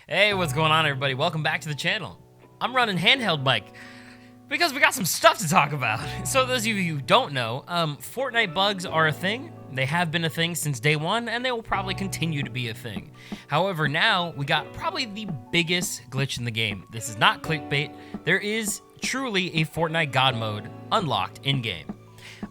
Hey, what's going on, everybody? Welcome back to the channel. I'm running handheld mic because we got some stuff to talk about. So those of you who don't know, Fortnite bugs are a thing. They have been a thing since day one, and they will probably continue to be a thing. However, now we got probably the biggest glitch in the game. This is not clickbait. There is truly a Fortnite God mode unlocked in-game.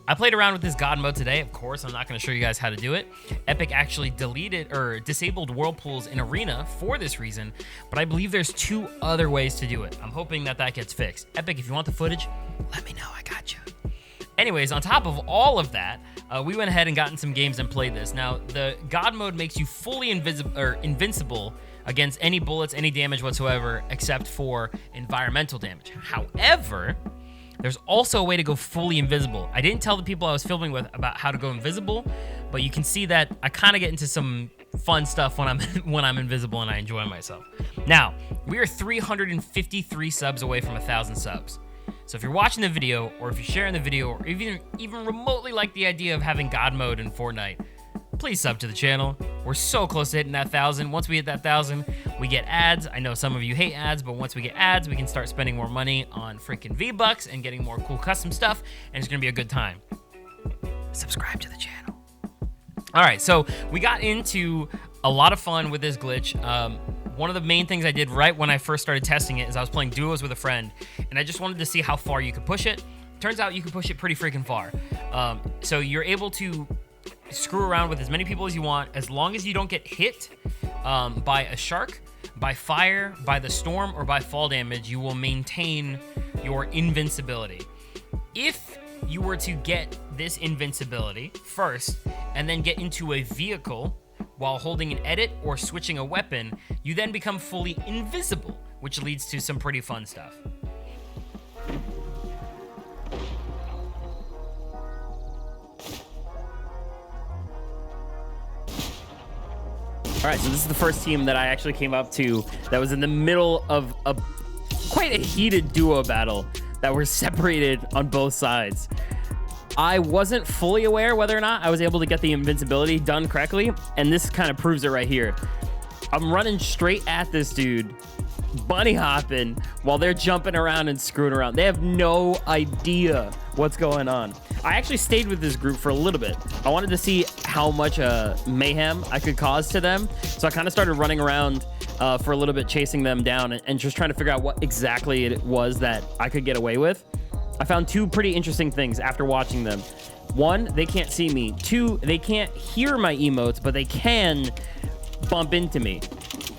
I played around with this God mode today. Of course, I'm not going to show you guys how to do it. Epic actually deleted or disabled whirlpools in Arena for this reason, but I believe there's two other ways to do it. I'm hoping that gets fixed. Epic, if you want the footage, let me know. I got you. Anyways, on top of all of that, we went ahead and got in some games and played this. Now, the God mode makes you fully invincible against any bullets, any damage whatsoever, except for environmental damage. However, there's also a way to go fully invisible. I didn't tell the people I was filming with about how to go invisible, but you can see that I kind of get into some fun stuff when I'm invisible and I enjoy myself. Now, we are 353 subs away from 1,000 subs. So if you're watching the video, or if you're sharing the video, or even remotely like the idea of having God mode in Fortnite, please sub to the channel. We're so close to hitting that 1,000. Once we hit that 1,000, we get ads. I know some of you hate ads, but once we get ads, we can start spending more money on freaking V-Bucks and getting more cool custom stuff, and it's gonna be a good time. Subscribe to the channel. All right, so we got into a lot of fun with this glitch. One of the main things I did right when I first started testing it is I was playing duos with a friend, and I just wanted to see how far you could push it. Turns out you can push it pretty freaking far. So you're able to screw around with as many people as you want, as long as you don't get hit by a shark, by fire, by the storm, or by fall damage. You will maintain your invincibility. If you were to get this invincibility first and then get into a vehicle while holding an edit or switching a weapon, you then become fully invisible, which leads to some pretty fun stuff. All right, so this is the first team that I actually came up to that was in the middle of quite a heated duo battle that were separated on both sides. I wasn't fully aware whether or not I was able to get the invincibility done correctly, and this kind of proves it right here. I'm running straight at this dude, bunny hopping, while they're jumping around and screwing around. They have no idea what's going on. I actually stayed with this group for a little bit. I wanted to see how much mayhem I could cause to them. So I kind of started running around for a little bit, chasing them down and just trying to figure out what exactly it was that I could get away with. I found two pretty interesting things after watching them. One, they can't see me. Two, they can't hear my emotes, but they can bump into me.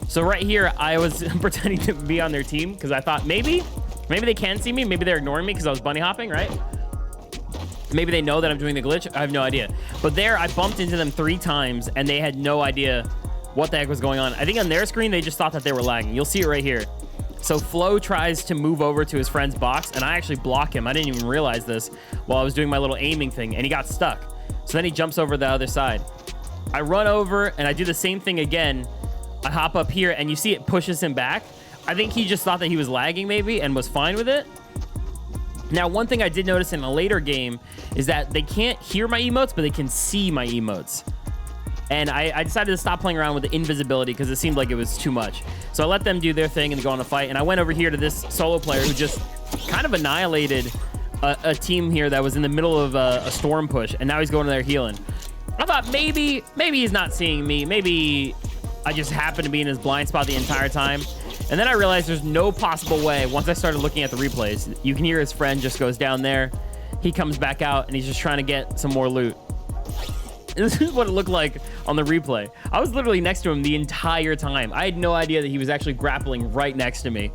So right here, I was pretending to be on their team because I thought maybe they can see me. Maybe they're ignoring me because I was bunny hopping, right? Maybe they know that I'm doing the glitch. I have no idea. But there, I bumped into them 3 times, and they had no idea what the heck was going on. I think on their screen, they just thought that they were lagging. You'll see it right here. So Flo tries to move over to his friend's box, and I actually block him. I didn't even realize this while I was doing my little aiming thing, and he got stuck. So then he jumps over the other side. I run over, and I do the same thing again. I hop up here, and you see it pushes him back. I think he just thought that he was lagging maybe and was fine with it. Now, one thing I did notice in a later game is that they can't hear my emotes, but they can see my emotes. And I decided to stop playing around with the invisibility because it seemed like it was too much. So I let them do their thing and go on a fight. And I went over here to this solo player who just kind of annihilated a team here that was in the middle of a storm push. And now he's going in there healing. I thought maybe he's not seeing me. Maybe I just happened to be in his blind spot the entire time. And then I realized there's no possible way. Once I started looking at the replays, you can hear his friend just goes down there. He comes back out and he's just trying to get some more loot. This is what it looked like on the replay. I was literally next to him the entire time. I had no idea that he was actually grappling right next to me.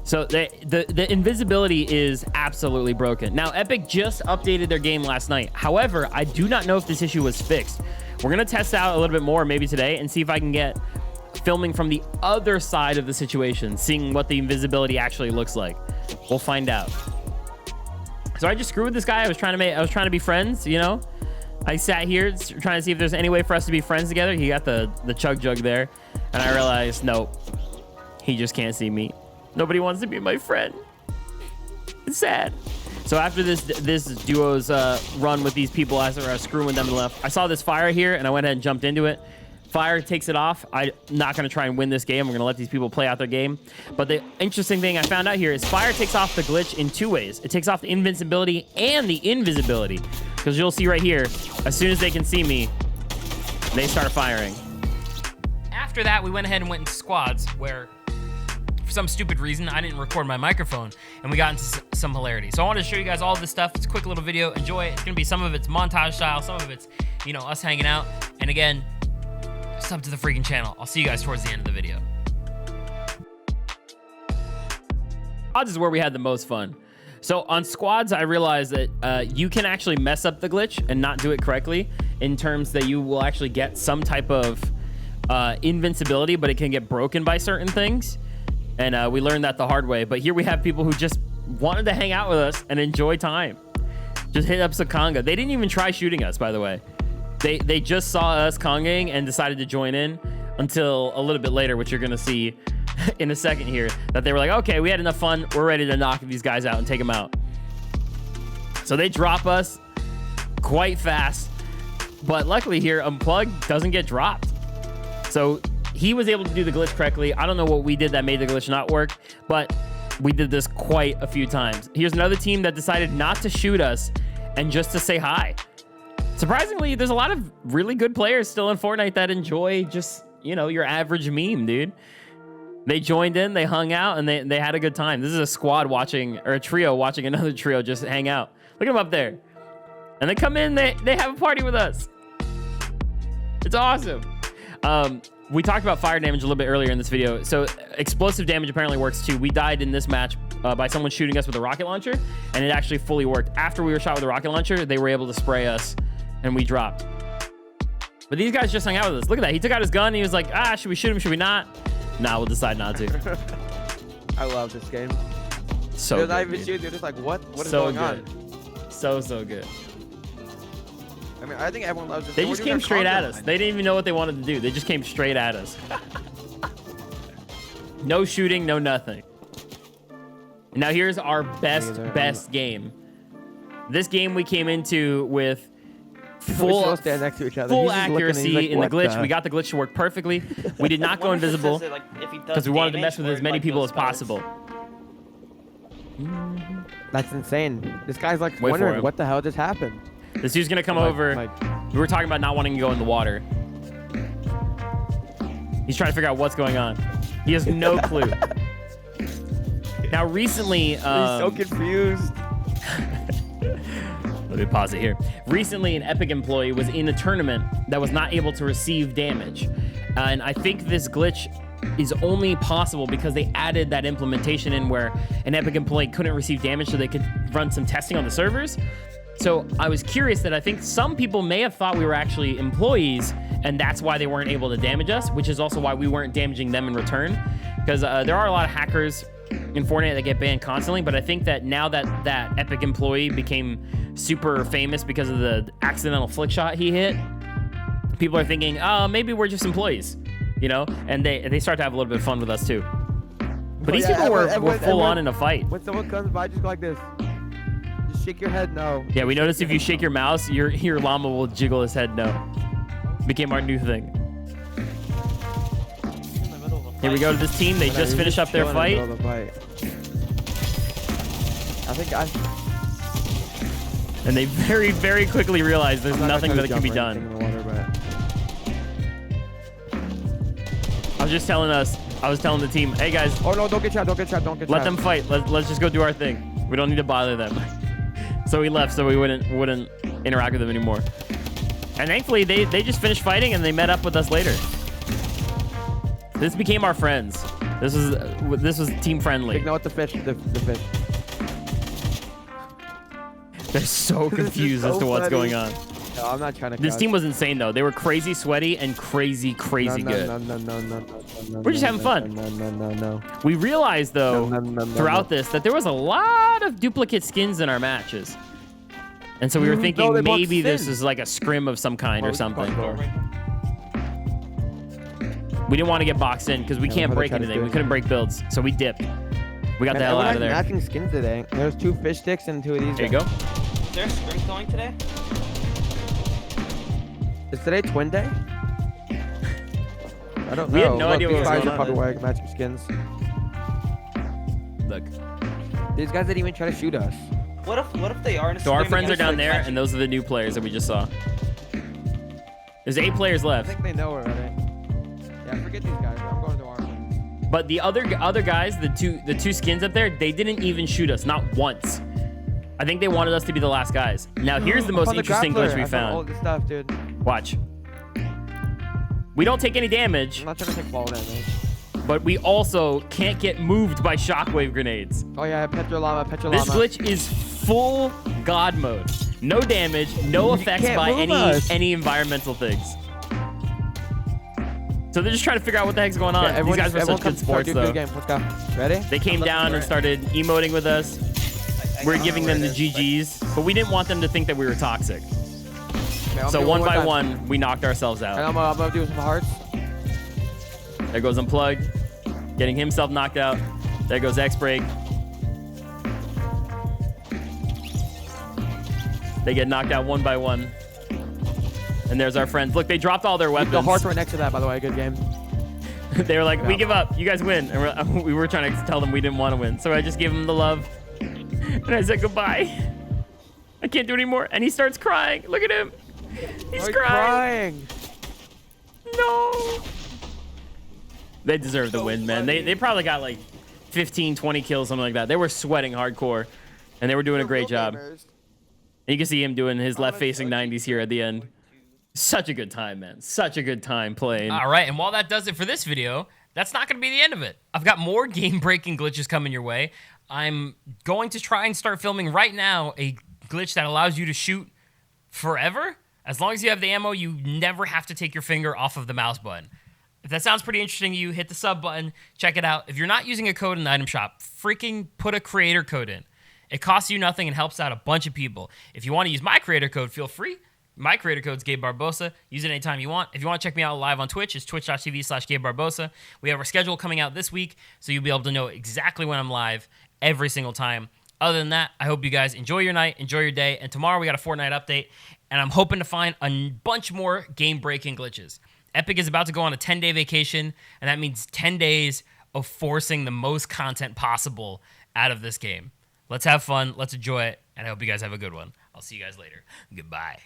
So the invisibility is absolutely broken. Now, Epic just updated their game last night. However, I do not know if this issue was fixed. We're going to test out a little bit more maybe today and see if I can get filming from the other side of the situation, seeing what the invisibility actually looks like. We'll find out. So I just screwed with this guy. I was trying to be friends, you know. I sat here trying to see if there's any way for us to be friends together. He got the chug jug there, and I realized, nope, he just can't see me. Nobody wants to be my friend. It's sad. So after this duo's run with these people as I was screwing with them left, I saw this fire here, and I went ahead and jumped into it. Fire takes it off. I'm not going to try and win this game. We're going to let these people play out their game. But the interesting thing I found out here is Fire takes off the glitch in 2 ways. It takes off the invincibility and the invisibility. Because you'll see right here, as soon as they can see me, they start firing. After that, we went ahead and went into squads where, for some stupid reason, I didn't record my microphone, and we got into some hilarity. So I wanted to show you guys all of this stuff. It's a quick little video. Enjoy it. It's going to be some of it's montage style, some of it's, you know, us hanging out. And again, sub to the freaking channel. I'll see you guys towards the end of the video. Squads is where we had the most fun. So on squads, I realized that you can actually mess up the glitch and not do it correctly in terms that you will actually get some type of invincibility, but it can get broken by certain things. And we learned that the hard way. But here we have people who just wanted to hang out with us and enjoy time. Just hit up some conga. They didn't even try shooting us, by the way. They just saw us congaing and decided to join in until a little bit later, which you're going to see in a second here, that they were like, okay, we had enough fun. We're ready to knock these guys out and take them out. So they drop us quite fast. But luckily here, Unplugged doesn't get dropped. So he was able to do the glitch correctly. I don't know what we did that made the glitch not work, but we did this quite a few times. Here's another team that decided not to shoot us and just to say hi. Surprisingly, there's a lot of really good players still in Fortnite that enjoy just, you know, your average meme, dude. They joined in, they hung out, and they had a good time. This is a squad watching, or a trio watching another trio just hang out. Look at them up there. And they come in, they have a party with us. It's awesome. We talked about fire damage a little bit earlier in this video. So explosive damage apparently works too. We died in this match by someone shooting us with a rocket launcher, and it actually fully worked. After we were shot with a rocket launcher, they were able to spray us, and we dropped. But these guys just hung out with us. Look at that. He took out his gun, and he was like, should we shoot him? Should we not? Nah, we'll decide not to. I love this game. So they're good, not even dude. shooting. They're just like, what is So going on? So good. I mean, I think everyone loves this. They just came straight at us. They didn't even know what they wanted to do. They just came straight at us. No shooting, no nothing. And now here's our best game. This game we came into with full accuracy in the glitch. We got the glitch to work perfectly. We did not go invisible because we wanted to mess with as many people as possible. That's insane. This guy's like wondering what the hell just happened. This dude's gonna come over. We were talking about not wanting to go in the water. He's trying to figure out what's going on. He has no clue. Now recently, he's so confused. Let me pause it here. Recently, an EPIC employee was in a tournament that was not able to receive damage. And I think this glitch is only possible because they added that implementation in where an EPIC employee couldn't receive damage so they could run some testing on the servers. So I was curious that I think some people may have thought we were actually employees, and that's why they weren't able to damage us, which is also why we weren't damaging them in return. Because there are a lot of hackers in Fortnite that get banned constantly, but I think that now that that EPIC employee became super famous because of the accidental flick shot he hit, people are thinking, oh, maybe we're just employees, you know? And they start to have a little bit of fun with us too. But these people were full on in a fight. When someone comes by, just go like this. Just shake your head no. Yeah, we noticed if you shake your mouse, your llama will jiggle his head no. Became our new thing. Here we go to this team. They just finished up their fight. And they very, very quickly realized there's nothing that can be done. I was telling the team, hey guys. Oh no, don't get shot, don't get shot, don't get shot. Let them fight. Let's just go do our thing. We don't need to bother them. So we left so we wouldn't interact with them anymore. And thankfully they just finished fighting and they met up with us later. This became our friends. This was team friendly. Ignore with the fish, the fish. They're so confused as to what's going on. No, I'm not trying to. This team was insane though. They were crazy sweaty and crazy good. No. We're just having fun. No. We realized though throughout this that there was a lot of duplicate skins in our matches. And so we were thinking maybe this is like a scrim of some kind or something. We didn't want to get boxed in because we can't break anything. We couldn't break builds, so we dipped. We got the hell out of there. Matching skins today. There's 2 fish sticks and 2 of these. There you go. Is there a scrim going today? Is today twin day? I don't know. We had no idea what these was guys going are probably on. wearing matching skins. Look. These guys didn't even try to shoot us. What if they are? So our friends are down there, and those are the new players that we just saw. There's 8 players I left. think they know already. Yeah, forget these guys. I'm going to arm. But the other guys, the two skins up there, they didn't even shoot us, not once. I think they wanted us to be the last guys. Now here's the most interesting glitch we All found. this stuff, dude. Watch. We don't take any damage, I'm not trying to take fall damage. but we also can't get moved by shockwave grenades. Oh yeah, Petrolama. This glitch is full God mode. No damage, no effects can't by move us. any environmental things. So they're just trying to figure out what the heck's going on. Yeah, These guys were everyone such come good start, sports, dude, though. Good game. Let's go. Ready? They came down and started emoting with us. We're giving them the GGs, but we didn't want them to think that we were toxic. Okay, I'm So doing one more by time. one, we knocked ourselves And out. I'm gonna do some hearts. There goes Unplugged, getting himself knocked out. There goes X-Break. They get knocked out one by one. And there's our friends. Look, they dropped all their weapons. The hearts right next to that, by the way. Good game. They were like, we give up. You guys win. And we were trying to tell them we didn't want to win. So I just gave them the love. And I said goodbye. I can't do it anymore. And he starts crying. Look at him. He's crying. No. They deserve the win, man. They probably got like 15, 20 kills, something like that. They were sweating hardcore. And they were doing a great job. And you can see him doing his left-facing 90s here at the end. Such a good time, man. Such a good time playing. All right, and while that does it for this video, that's not going to be the end of it. I've got more game-breaking glitches coming your way. I'm going to try and start filming right now a glitch that allows you to shoot forever. As long as you have the ammo, you never have to take your finger off of the mouse button. If that sounds pretty interesting to you, hit the sub button, check it out. If you're not using a code in the item shop, freaking put a creator code in. It costs you nothing and helps out a bunch of people. If you want to use my creator code, feel free. My creator code is Gabe Barbosa. Use it anytime you want. If you want to check me out live on Twitch, it's twitch.tv/Gabe Barbosa. We have our schedule coming out this week, so you'll be able to know exactly when I'm live every single time. Other than that, I hope you guys enjoy your night, enjoy your day, and tomorrow we got a Fortnite update, and I'm hoping to find a bunch more game-breaking glitches. Epic is about to go on a 10-day vacation, and that means 10 days of forcing the most content possible out of this game. Let's have fun, let's enjoy it, and I hope you guys have a good one. I'll see you guys later. Goodbye.